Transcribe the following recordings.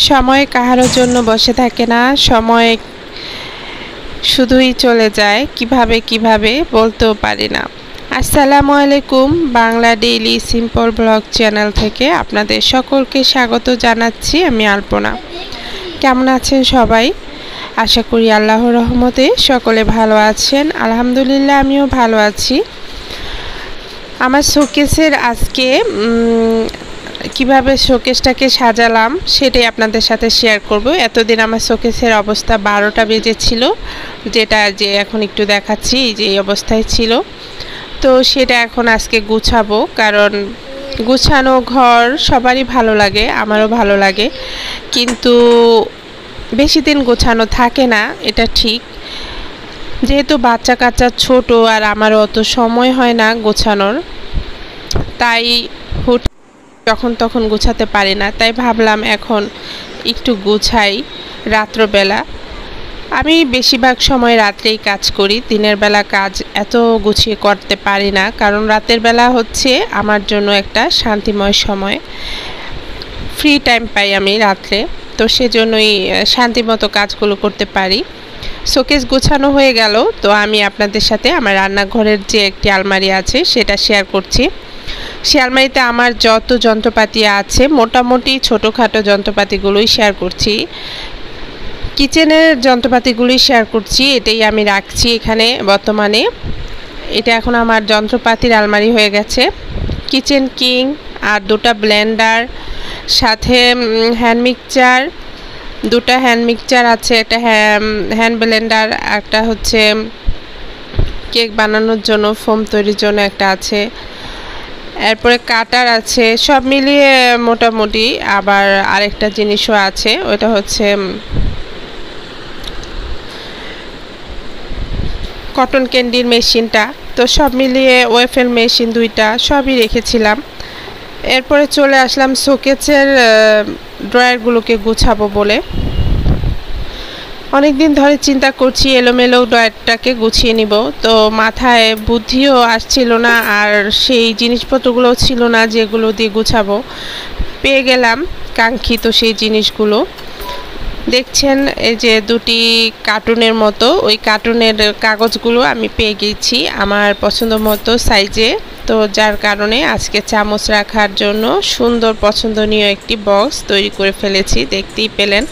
সময় কাহারও জন্য বসে থাকে না, সময় শুধুই চলে যায় কিভাবে বলতেও পারি না। আসসালামু আলাইকুম, Bangla daily simple blog channel থেকে আপনাদের সকলকে স্বাগত জানাচ্ছি। আমি আলপনা। কেমন আছেন সবাই? আশা করি আল্লাহর রহমতে সকলে ভালো আছেন। আলহামদুলিল্লাহ, আমিও ভালো আছি। আমার শোকেসের আজকে কিভাবে শোকেসটাকে সাজালাম সেটাই আপনাদের সাথে শেয়ার করব। এতদিন আমার শোকেসের অবস্থা 12টা বেজেছিল, যেটা যে এখন একটু দেখাচ্ছি যে এই অবস্থায় ছিল। তো সেটা এখন আজকে গুছাবো, কারণ গুছানো ঘর সবারই ভালো লাগে, আমারও ভালো লাগে, কিন্তু বেশি দিন গোছানো থাকে না, এটা ঠিক। যেহেতু বাচ্চা কাচ্চা ছোট আর আমারও অত সময় হয় না গোছানোর, তাই যখন তখন গোছাতে পারি না। তাই ভাবলাম এখন একটু গুছাই রাত্রবেলা। আমি বেশিরভাগ সময় রাত্রেই কাজ করি, দিনের বেলা কাজ এত গুছিয়ে করতে পারি না, কারণ রাতের বেলা হচ্ছে আমার জন্য একটা শান্তিময় সময়, ফ্রি টাইম পাই আমি রাত্রে। তো সেজন্যই শান্তিমতো কাজগুলো করতে পারি। শোকেস গোছানো হয়ে গেল, তো আমি আপনাদের সাথে আমার রান্নাঘরের যে একটি আলমারি আছে সেটা শেয়ার করছি। সে আলমারিতে আমার যত যন্ত্রপাতি আছে, মোটামুটি ছোটোখাটো যন্ত্রপাতিগুলোই শেয়ার করছি, কিচেনের যন্ত্রপাতিগুলোই শেয়ার করছি। এটাই আমি রাখছি এখানে বর্তমানে। এটা এখন আমার যন্ত্রপাতির আলমারি হয়ে গেছে। কিচেন কিং আর দুটা ব্লেন্ডার, সাথে হ্যান্ড মিক্সচার, দুটা হ্যান্ড মিক্সচার আছে, একটা হ্যান্ড ব্লেন্ডার, একটা হচ্ছে কেক বানানোর জন্য ফোম তৈরির জন্য একটা আছে, এরপরে কাটার আছে, সব মিলিয়ে মোটামুটি। আবার আরেকটা জিনিসও আছে, ওটা হচ্ছে কটন ক্যান্ডির মেশিনটা। তো সব মিলিয়ে ওয়েফেল মেশিন দুইটা, সবই রেখেছিলাম। এরপরে চলে আসলাম শোকেসের ড্রয়ারগুলোকে গুছাবো বলে। অনেক দিন ধরে চিন্তা করছি এলোমেলো ড্রয়ারটাকে গুছিয়ে নিব, তো মাথায় বুদ্ধিও আসছিল না, আর সেই জিনিসপত্রগুলোও ছিল না যেগুলো দিয়ে গুছাবো। পেয়ে গেলাম কাঙ্ক্ষিত সেই জিনিসগুলো। দেখছেন এই যে দুটি কার্টুনের মতো, ওই কার্টুনের কাগজগুলো আমি পেয়ে গেছি আমার পছন্দ মতো সাইজে। তো যার কারণে আজকে চামচ রাখার জন্য সুন্দর পছন্দনীয় একটি বক্স তৈরি করে ফেলেছি। দেখতেই পেলেন,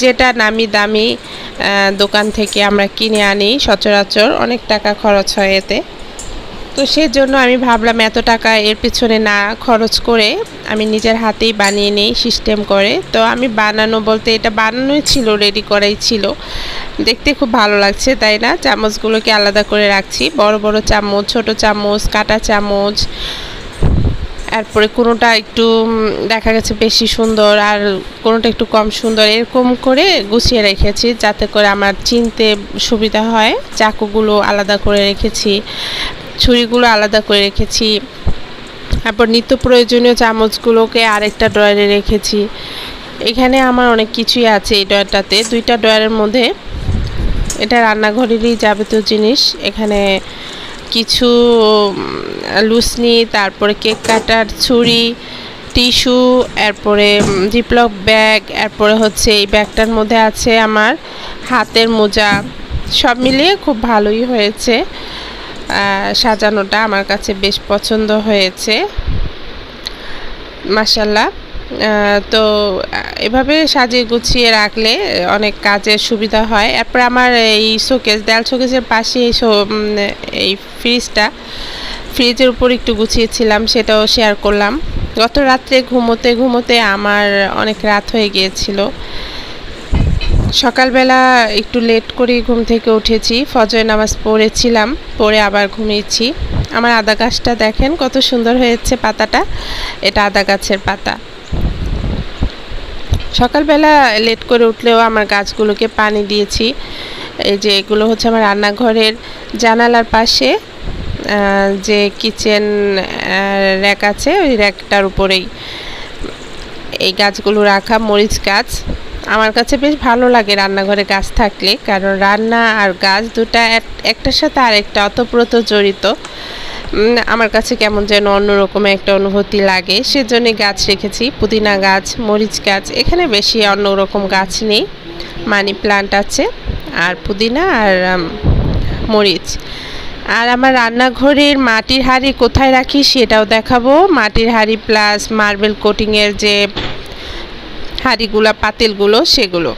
যেটা নামি দামি দোকান থেকে আমরা কিনে আনি সচরাচর, অনেক টাকা খরচ হয় এতে। তো সেজন্য আমি ভাবলাম এত টাকা এর পিছনে না খরচ করে আমি নিজের হাতেই বানিয়ে নিই সিস্টেম করে। তো আমি বানানো বলতে এটা বানানোই ছিল, রেডি করাই ছিল। দেখতে খুব ভালো লাগছে, তাই না? চামচগুলোকে আলাদা করে রাখছি, বড় বড় চামচ, ছোট চামচ, কাটা চামচ। এরপরে কোনোটা একটু দেখা গেছে বেশি সুন্দর আর কোনোটা একটু কম সুন্দর, এরকম করে গুছিয়ে রেখেছি যাতে করে আমার চিনতে সুবিধা হয়। চাকুগুলো আলাদা করে রেখেছি, ছুরিগুলো আলাদা করে রেখেছি। তারপর নিত্য প্রয়োজনীয় চামচগুলোকে আরেকটা ড্রয়ারে রেখেছি। এখানে আমার অনেক কিছুই আছে এই ড্রয়ারটাতে, দুইটা ড্রয়ারের মধ্যে। এটা রান্নাঘরেরই যাবতীয় জিনিস। এখানে কিছু লুসনি, তারপরে কেক কাটার ছুরি, টিস্যু, এরপরে জিপলক ব্যাগ, এরপরে হচ্ছে এই ব্যাগটার মধ্যে আছে আমার হাতের মোজা। সব মিলিয়ে খুব ভালোই হয়েছে, সাজানোটা আমার কাছে বেশ পছন্দ হয়েছে, মাশাআল্লাহ। তো এভাবে সাজিয়ে গুছিয়ে রাখলে অনেক কাজের সুবিধা হয়। এরপর আমার এই শোকেস, দেয়াল শোকেসের পাশে এই ফ্রিজের উপর একটু গুছিয়েছিলাম, সেটাও শেয়ার করলাম। গত রাত্রে ঘুমোতে ঘুমোতে আমার অনেক রাত হয়ে গিয়েছিল। সকালবেলা একটু লেট করে ঘুম থেকে উঠেছি, ফজর নামাজ পড়েছিলাম, পড়ে আবার ঘুমিয়েছি। আমার আদা গাছটা দেখেন কত সুন্দর হয়েছে পাতাটা, এটা আদা গাছের পাতা। সকালবেলা লেট করে উঠলেও আমার গাছগুলোকে পানি দিয়েছি। এই যে এগুলো হচ্ছে আমার রান্নাঘরের জানালার পাশে যে কিচেন র্যাক আছে, ওই র্যাকটার উপরেই এই গাছগুলো রাখা। মরিচ গাছ আমার কাছে বেশ ভালো লাগে রান্নাঘরে গাছ থাকলে, কারণ রান্না আর গাছ দুটা একটার সাথে আরেকটা অতপ্রত জড়িত। আমার কাছে কেমন যেন অন্যরকম একটা অনুভূতি লাগে, সেজন্য গাছ রেখেছি। পুদিনা গাছ, মরিচ গাছ, এখানে বেশি অন্যরকম গাছ নেই। মানি প্লান্ট আছে আর পুদিনা আর মরিচ। আর আমার রান্নাঘরের মাটির হাঁড়ি কোথায় রাখি সেটাও দেখাবো। মাটির হাঁড়ি প্লাস মার্বেল কোটিংয়ের যে হাঁড়িগুলো, পাতিলগুলো, সেগুলো।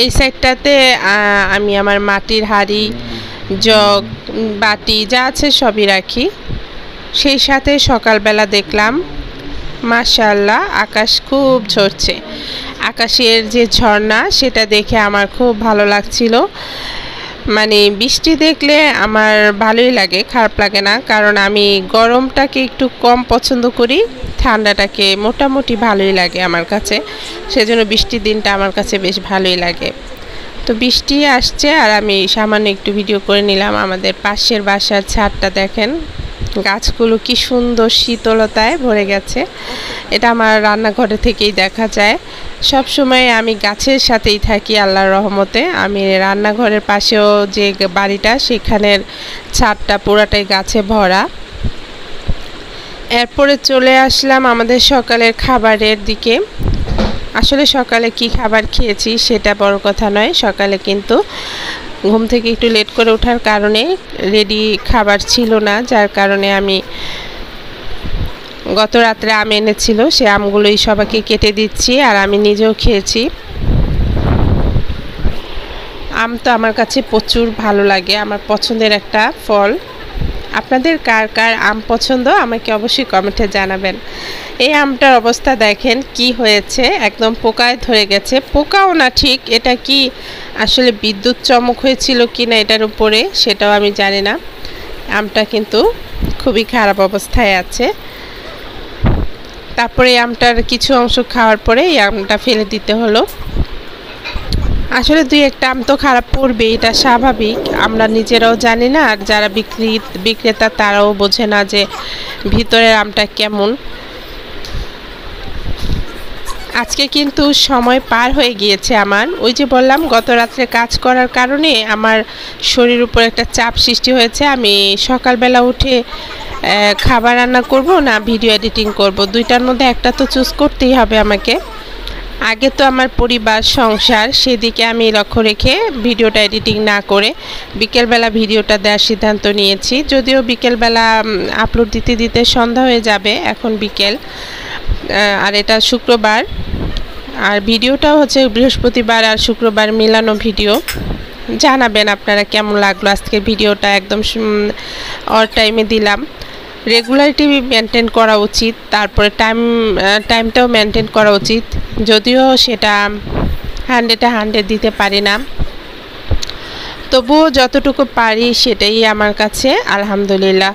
এই সাইডটাতে আমি আমার মাটির হাঁড়ি, জগ, বাটি যা আছে সবই রাখি। সেই সাথে সকালবেলা দেখলাম মাশাআল্লাহ আকাশ খুব ঝরছে। আকাশের যে ঝর্ণা সেটা দেখে আমার খুব ভালো লাগছিল। মানে বৃষ্টি দেখলে আমার ভালোই লাগে, খারাপ লাগে না, কারণ আমি গরমটাকে একটু কম পছন্দ করি, ঠান্ডাটাকে মোটামুটি ভালোই লাগে আমার কাছে। সেজন্য বৃষ্টির দিনটা আমার কাছে বেশ ভালোই লাগে। তো বৃষ্টি আসছে আর আমি সামান্য একটু ভিডিও করে নিলাম। আমাদের পাশের বাসার ছাদটা দেখেন, গাছগুলো কি সুন্দর শীতলতায় ভরে গেছে। এটা আমার রান্নাঘরে থেকেই দেখা যায়। সব সময় আমি গাছের সাথেই থাকি আল্লাহর রহমতে। আমি রান্নাঘরের পাশেও যে বাড়িটা, সেখানের ছাদটা পুরাটাই গাছে ভরা। এরপরে চলে আসলাম আমাদের সকালের খাবারের দিকে। আসলে সকালে কি খাবার খেয়েছি সেটা বড় কথা নয়। সকালে কিন্তু ঘুম থেকে একটু লেট করে ওঠার কারণে রেডি খাবার ছিল না, যার কারণে আমি গত রাত্রে আম এনেছিল, সে আমগুলোই সবাইকে কেটে দিচ্ছি আর আমি নিজেও খেয়েছি। আম তো আমার কাছে প্রচুর ভালো লাগে, আমার পছন্দের একটা ফল। আপনাদের কার কার আম পছন্দ আমাকে অবশ্যই কমেন্টে জানাবেন। এই আমটার অবস্থা দেখেন কি হয়েছে, একদম পোকায় ধরে গেছে। পোকাও না ঠিক, এটা কি আসলে বিদ্যুৎ চমক হয়েছিল কি না এটার উপরে সেটাও আমি জানি না। আমটা কিন্তু খুবই খারাপ অবস্থায় আছে। তারপরে এই আমটার কিছু অংশ খাওয়ার পরে এই আমটা ফেলে দিতে হলো। আসলে দুই একটা আম তো খারাপ পড়বে, এটা স্বাভাবিক। আমরা নিজেরাও জানি না, আর যারা বিক্রেতা তারাও বোঝে না যে ভিতরের আমটা কেমন। আজকে কিন্তু সময় পার হয়ে গিয়েছে আমার। ওই যে বললাম গত রাত্রে কাজ করার কারণে আমার শরীরের উপর একটা চাপ সৃষ্টি হয়েছে। আমি সকালবেলা উঠে খাবার রান্না করব না ভিডিও এডিটিং করব, দুইটার মধ্যে একটা তো চুজ করতেই হবে আমাকে। আগে তো আমার পরিবার, সংসার, সেদিকে আমি লক্ষ্য রেখে ভিডিওটা এডিটিং না করে বিকেলবেলা ভিডিওটা দেওয়ার সিদ্ধান্ত নিয়েছি। যদিও বিকেলবেলা আপলোড দিতে দিতে সন্ধ্যা হয়ে যাবে, এখন বিকেল। আর এটা শুক্রবার, আর ভিডিওটাও হচ্ছে বৃহস্পতিবার আর শুক্রবার মিলানো ভিডিও। জানাবেন আপনারা কেমন লাগলো আজকের ভিডিওটা। একদম অল টাইমে দিলাম। রেগুলারিটি মেনটেন করা উচিত, তারপরে টাইমটাও মেনটেন করা উচিত। যদিও সেটা 100 দিতে পারি না, তবুও যতটুকু পারি সেটাই আমার কাছে আলহামদুলিল্লাহ।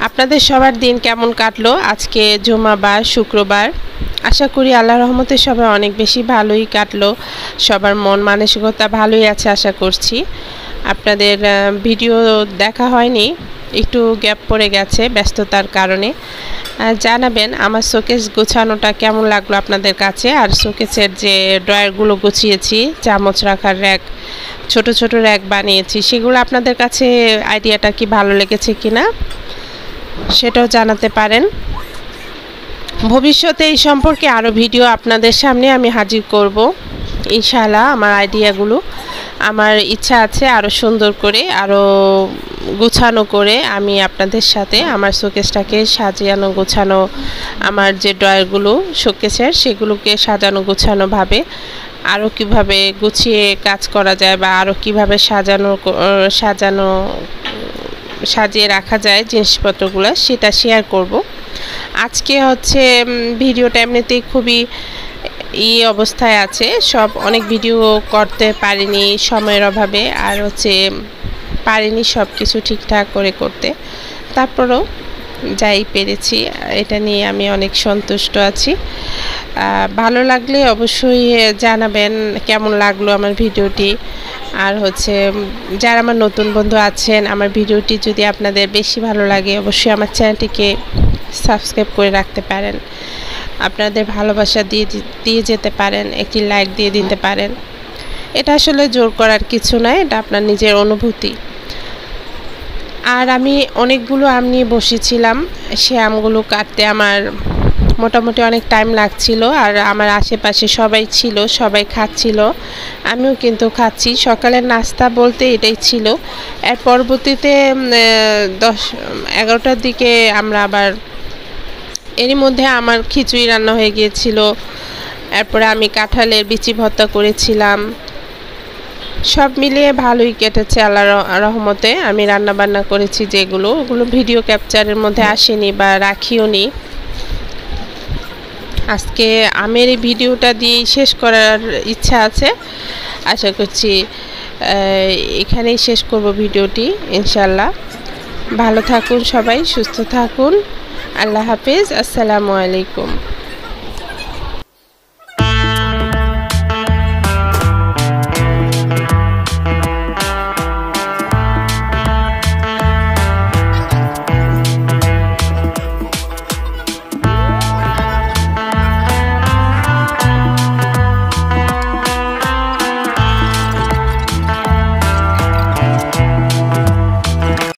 আপনাদের সবার দিন কেমন কাটলো? আজকে জুমাবার, শুক্রবার। আশা করি আল্লাহর রহমতে সবাই অনেক বেশি ভালোই কাটলো। সবার মন মানসিকতা ভালোই আছে আশা করছি। আপনাদের ভিডিও দেখা হয়নি, একটু গ্যাপ পড়ে গেছে ব্যস্ততার কারণে। জানাবেন আমার শোকেস গোছানোটা কেমন লাগলো আপনাদের কাছে। আর শোকেসের যে ড্রয়ারগুলো গুছিয়েছি, চামচ রাখার র্যাক, ছোট ছোট র্যাক বানিয়েছি, সেগুলো আপনাদের কাছে আইডিয়াটা কি ভালো লেগেছে কিনা সেটাও জানাতে পারেন। ভবিষ্যতে এই সম্পর্কে আরও ভিডিও আপনাদের সামনে আমি হাজির করব ইনশাআল্লাহ। আমার আইডিয়াগুলো, আমার ইচ্ছা আছে আরও সুন্দর করে, আরও গুছানো করে আমি আপনাদের সাথে আমার শোকেসটাকে সাজানো গোছানো, আমার যে ড্রয়ারগুলো শোকেসের সেগুলোকে সাজানো গোছানোভাবে আরও কিভাবে গুছিয়ে কাজ করা যায় বা আরও কিভাবে সাজিয়ে রাখা যায় জিনিসপত্রগুলো, সেটা শেয়ার করব। আজকে হচ্ছে ভিডিওটা এমনিতেই খুবই অবস্থায় আছে, অনেক ভিডিও করতে পারিনি সময়ের অভাবে, আর হচ্ছে পারিনি সব কিছু ঠিকঠাক করে করতে। তারপরও যাই পেরেছি এটা নিয়ে আমি অনেক সন্তুষ্ট আছি। ভালো লাগলে অবশ্যই জানাবেন কেমন লাগলো আমার ভিডিওটি। আর হচ্ছে যারা আমার নতুন বন্ধু আছেন, আমার ভিডিওটি যদি আপনাদের বেশি ভালো লাগে অবশ্যই আমার চ্যানেলটিকে সাবস্ক্রাইব করে রাখতে পারেন। আপনাদের ভালোবাসা দিয়ে যেতে পারেন, একটি লাইক দিয়ে দিতে পারেন। এটা আসলে জোর করার কিছু নয়, এটা আপনার নিজের অনুভূতি। আর আমি অনেকগুলো আম নিয়ে বসেছিলাম, সে আমগুলো কাটতে আমার মোটামুটি অনেক টাইম লাগছিল। আর আমার আশেপাশে সবাই ছিল, সবাই খাচ্ছিল, আমিও কিন্তু খাচ্ছি। সকালের নাস্তা বলতে এটাই ছিল। এর পরবর্তীতে 10-11টার দিকে আমরা আবার, এরই মধ্যে আমার খিচুড়ি রান্না হয়ে গিয়েছিল। এরপরে আমি কাঁঠালের বিচি ভর্তা করেছিলাম। সব মিলিয়ে ভালোই কেটেছে আল্লাহর রহমতে। আমি রান্না বান্না করেছি যেগুলো, ওগুলো ভিডিও ক্যাপচারের মধ্যে আসেনি বা রাখিও নি। আজকে আমের এই ভিডিওটা দিয়েই শেষ করার ইচ্ছা আছে। আশা করছি এখানেই শেষ করব ভিডিওটি ইনশাল্লাহ। ভালো থাকুন সবাই, সুস্থ থাকুন। আল্লাহ হাফেজ। আসসালামু আলাইকুম।